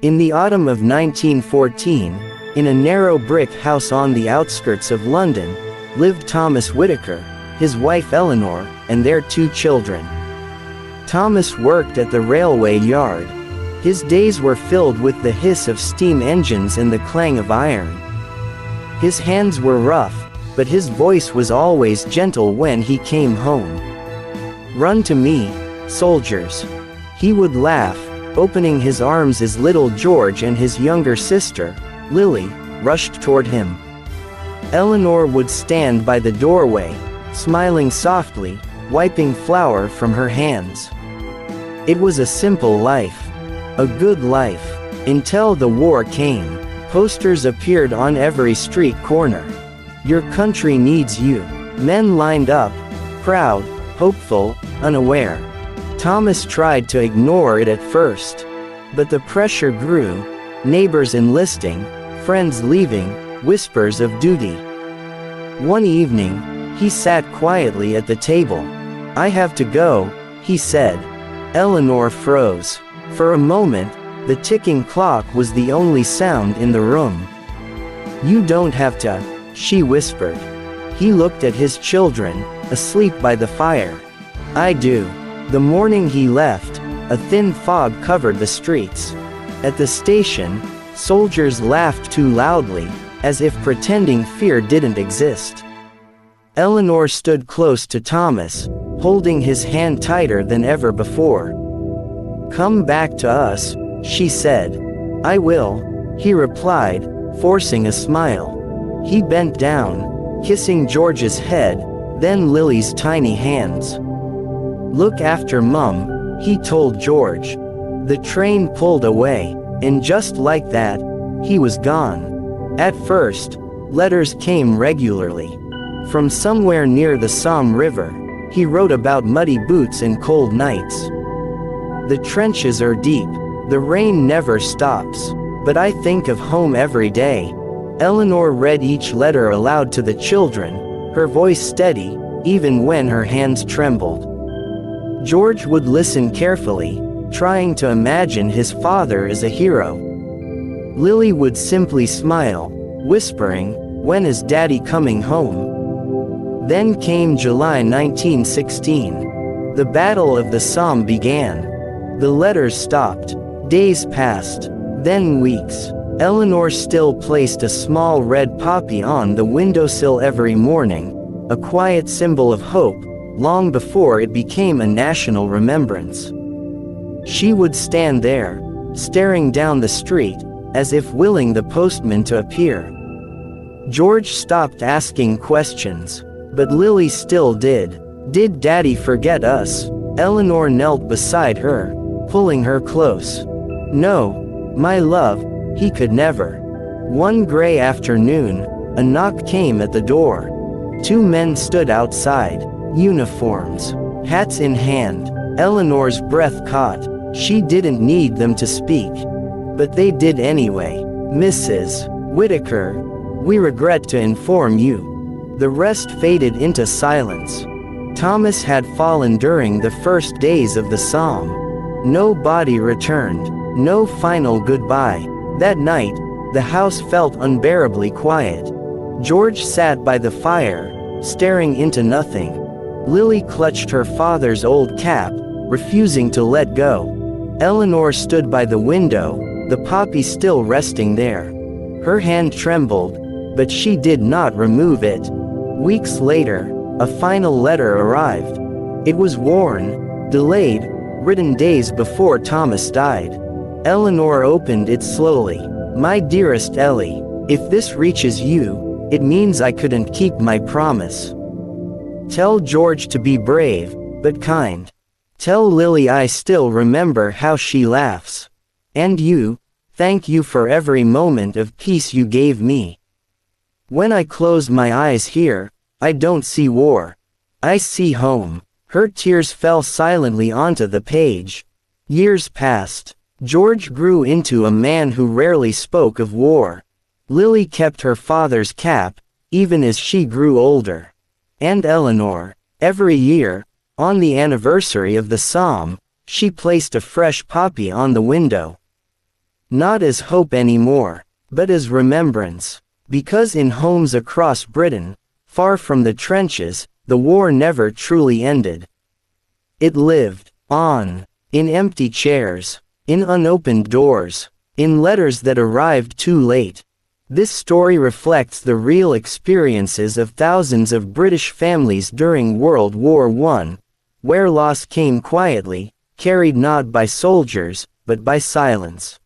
In the autumn of 1914, in a narrow brick house on the outskirts of London, lived Thomas Whittaker, his wife Eleanor, and their 2 children. Thomas worked at the railway yard. His days were filled with the hiss of steam engines and the clang of iron. His hands were rough, but his voice was always gentle when he came home. "Run to me, soldiers," he would laugh, opening his arms as little George and his younger sister, Lily, rushed toward him. Eleanor would stand by the doorway, smiling softly, wiping flour from her hands. It was a simple life. A good life. Until the war came. Posters appeared on every street corner. "Your country needs you." Men lined up, proud, hopeful, unaware. Thomas tried to ignore it at first. But the pressure grew. Neighbors enlisting, friends leaving, whispers of duty. One evening, he sat quietly at the table. "I have to go," he said. Eleanor froze. For a moment, the ticking clock was the only sound in the room. "You don't have to," she whispered. He looked at his children, asleep by the fire. "I do." The morning he left, a thin fog covered the streets. At the station, soldiers laughed too loudly, as if pretending fear didn't exist. Eleanor stood close to Thomas, holding his hand tighter than ever before. "Come back to us," she said. "I will," he replied, forcing a smile. He bent down, kissing George's head, then Lily's tiny hands. "Look after Mum," he told George. The train pulled away, and just like that, he was gone. At first, letters came regularly. From somewhere near the Somme River, he wrote about muddy boots and cold nights. "The trenches are deep, the rain never stops, but I think of home every day." Eleanor read each letter aloud to the children, her voice steady, even when her hands trembled. George would listen carefully, trying to imagine his father as a hero. Lily would simply smile, whispering, "When is Daddy coming home?" Then came July 1916. The Battle of the Somme began. The letters stopped. Days passed. Then weeks. Eleanor still placed a small red poppy on the windowsill every morning, a quiet symbol of hope, long before it became a national remembrance. She would stand there, staring down the street, as if willing the postman to appear. George stopped asking questions, but Lily still did. "Did Daddy forget us?" Eleanor knelt beside her, pulling her close. "No, my love, he could never." One gray afternoon, a knock came at the door. 2 men stood outside, uniforms, hats in hand. Eleanor's breath caught. She didn't need them to speak. But they did anyway. "Mrs. Whittaker, we regret to inform you." The rest faded into silence. Thomas had fallen during the first days of the Somme. No body returned, no final goodbye. That night, the house felt unbearably quiet. George sat by the fire, staring into nothing. Lily clutched her father's old cap, refusing to let go. Eleanor stood by the window, the poppy still resting there. Her hand trembled, but she did not remove it. Weeks later, a final letter arrived. It was worn, delayed, written days before Thomas died. Eleanor opened it slowly. "My dearest Ellie, if this reaches you, it means I couldn't keep my promise. Tell George to be brave, but kind. Tell Lily I still remember how she laughs. And you, thank you for every moment of peace you gave me. When I close my eyes here, I don't see war. I see home." Her tears fell silently onto the page. Years passed. George grew into a man who rarely spoke of war. Lily kept her father's cap, even as she grew older. And Eleanor, every year, on the anniversary of the Somme, she placed a fresh poppy on the window. Not as hope anymore, but as remembrance. Because in homes across Britain, far from the trenches, the war never truly ended. It lived on, in empty chairs, in unopened doors, in letters that arrived too late. This story reflects the real experiences of thousands of British families during World War I, where loss came quietly, carried not by soldiers, but by silence.